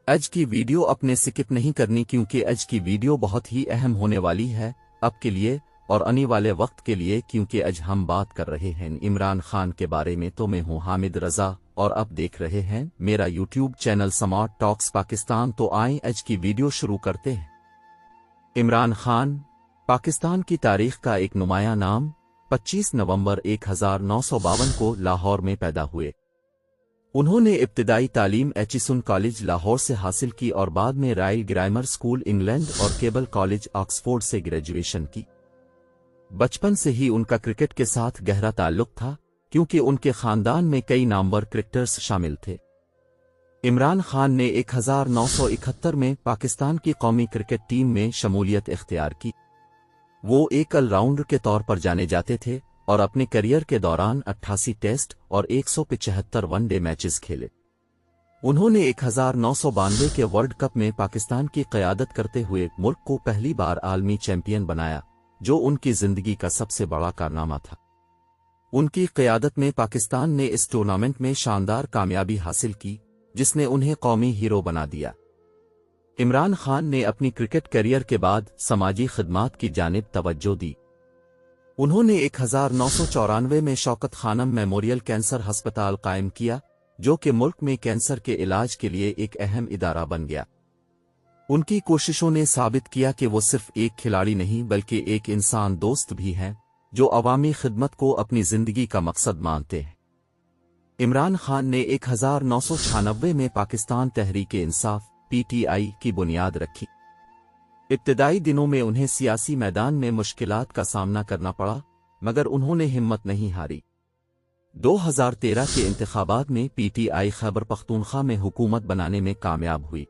آج کی ویڈیو اپنے سکپ نہیں کرنی کیونکہ آج کی ویڈیو بہت ہی اہم ہونے والی ہے اب کے لیے اور آنے والے وقت کے لیے، کیونکہ آج ہم بات کر رہے ہیں عمران خان کے بارے میں۔ تو میں ہوں حامد رضا اور اب دیکھ رہے ہیں میرا یوٹیوب چینل سمارٹ ٹاکس پاکستان۔ تو آئیں آج کی ویڈیو شروع کرتے ہیں۔ عمران خان پاکستان کی تاریخ کا ایک نمایاں نام 25 نومبر 1952 کو لاہور میں پیدا ہوئے۔ انہوں نے ابتدائی تعلیم ایچیسن کالج لاہور سے حاصل کی اور بعد میں رائل گرامر اسکول انگلینڈ اور کیبل کالج آکسفورڈ سے گریجویشن کی۔ بچپن سے ہی ان کا کرکٹ کے ساتھ گہرا تعلق تھا کیونکہ ان کے خاندان میں کئی نامور کرکٹرز شامل تھے۔ عمران خان نے 1971 میں پاکستان کی قومی کرکٹ ٹیم میں شمولیت اختیار کی۔ وہ ایک آل راؤنڈر کے طور پر جانے جاتے تھے اور اپنے کیریئر کے دوران 88 ٹیسٹ اور 175 ون ڈے میچز کھیلے۔ انہوں نے 1992 کے ورلڈ کپ میں پاکستان کی قیادت کرتے ہوئے ملک کو پہلی بار عالمی چیمپئن بنایا، جو ان کی زندگی کا سب سے بڑا کارنامہ تھا۔ ان کی قیادت میں پاکستان نے اس ٹورنامنٹ میں شاندار کامیابی حاصل کی جس نے انہیں قومی ہیرو بنا دیا۔ عمران خان نے اپنی کرکٹ کیریئر کے بعد سماجی خدمات کی جانب توجہ دی۔ انہوں نے 1994 میں شوکت خانم میموریل کینسر ہسپتال قائم کیا، جو کہ ملک میں کینسر کے علاج کے لیے ایک اہم ادارہ بن گیا۔ ان کی کوششوں نے ثابت کیا کہ وہ صرف ایک کھلاڑی نہیں بلکہ ایک انسان دوست بھی ہیں جو عوامی خدمت کو اپنی زندگی کا مقصد مانتے ہیں۔ عمران خان نے 1996 میں پاکستان تحریک انصاف (PTI) کی بنیاد رکھی۔ ابتدائی دنوں میں انہیں سیاسی میدان میں مشکلات کا سامنا کرنا پڑا، مگر انہوں نے ہمت نہیں ہاری۔ 2013 کے انتخابات میں PTI خیبر پختونخوا میں حکومت بنانے میں کامیاب ہوئی۔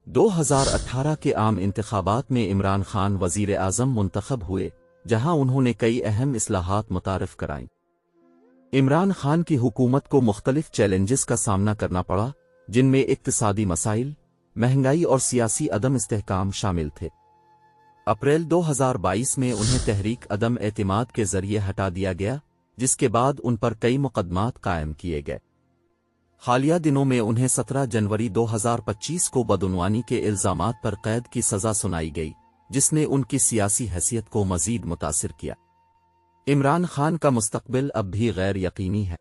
2018 کے عام انتخابات میں عمران خان وزیر اعظم منتخب ہوئے، جہاں انہوں نے کئی اہم اصلاحات متعارف کرائیں۔ عمران خان کی حکومت کو مختلف چیلنجز کا سامنا کرنا پڑا، جن میں اقتصادی مسائل، مہنگائی اور سیاسی عدم استحکام شامل تھے۔ اپریل 2022 میں انہیں تحریک عدم اعتماد کے ذریعے ہٹا دیا گیا، جس کے بعد ان پر کئی مقدمات قائم کیے گئے۔ حالیہ دنوں میں انہیں 17 جنوری 2025 کو بدعنوانی کے الزامات پر قید کی سزا سنائی گئی، جس نے ان کی سیاسی حیثیت کو مزید متاثر کیا۔ عمران خان کا مستقبل اب بھی غیر یقینی ہے۔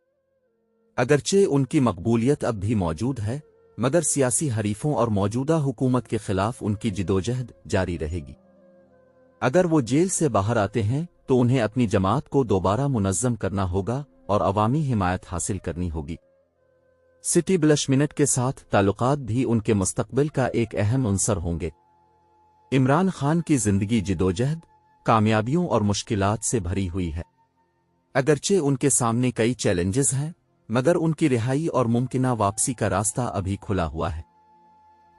اگرچہ ان کی مقبولیت اب بھی موجود ہے، مگر سیاسی حریفوں اور موجودہ حکومت کے خلاف ان کی جدوجہد جاری رہے گی۔ اگر وہ جیل سے باہر آتے ہیں تو انہیں اپنی جماعت کو دوبارہ منظم کرنا ہوگا اور عوامی حمایت حاصل کرنی ہوگی۔ سٹی بلشمنٹ کے ساتھ تعلقات بھی ان کے مستقبل کا ایک اہم عنصر ہوں گے۔ عمران خان کی زندگی جدوجہد، کامیابیوں اور مشکلات سے بھری ہوئی ہے۔ اگرچہ ان کے سامنے کئی چیلنجز ہیں، مگر ان کی رہائی اور ممکنہ واپسی کا راستہ ابھی کھلا ہوا ہے۔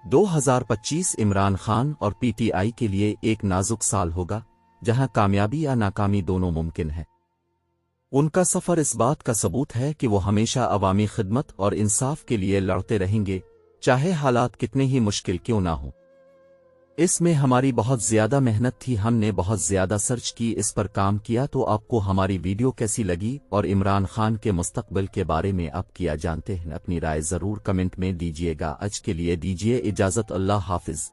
2025 عمران خان اور PTI کے لیے ایک نازک سال ہوگا، جہاں کامیابی یا ناکامی دونوں ممکن ہے۔ ان کا سفر اس بات کا ثبوت ہے کہ وہ ہمیشہ عوامی خدمت اور انصاف کے لیے لڑتے رہیں گے، چاہے حالات کتنے ہی مشکل کیوں نہ ہوں۔ اس میں ہماری بہت زیادہ محنت تھی، ہم نے بہت زیادہ سرچ کی، اس پر کام کیا۔ تو آپ کو ہماری ویڈیو کیسی لگی اور عمران خان کے مستقبل کے بارے میں آپ کیا جانتے ہیں؟ اپنی رائے ضرور کمنٹ میں دیجیے گا۔ آج کے لیے دیجیے اجازت، اللہ حافظ۔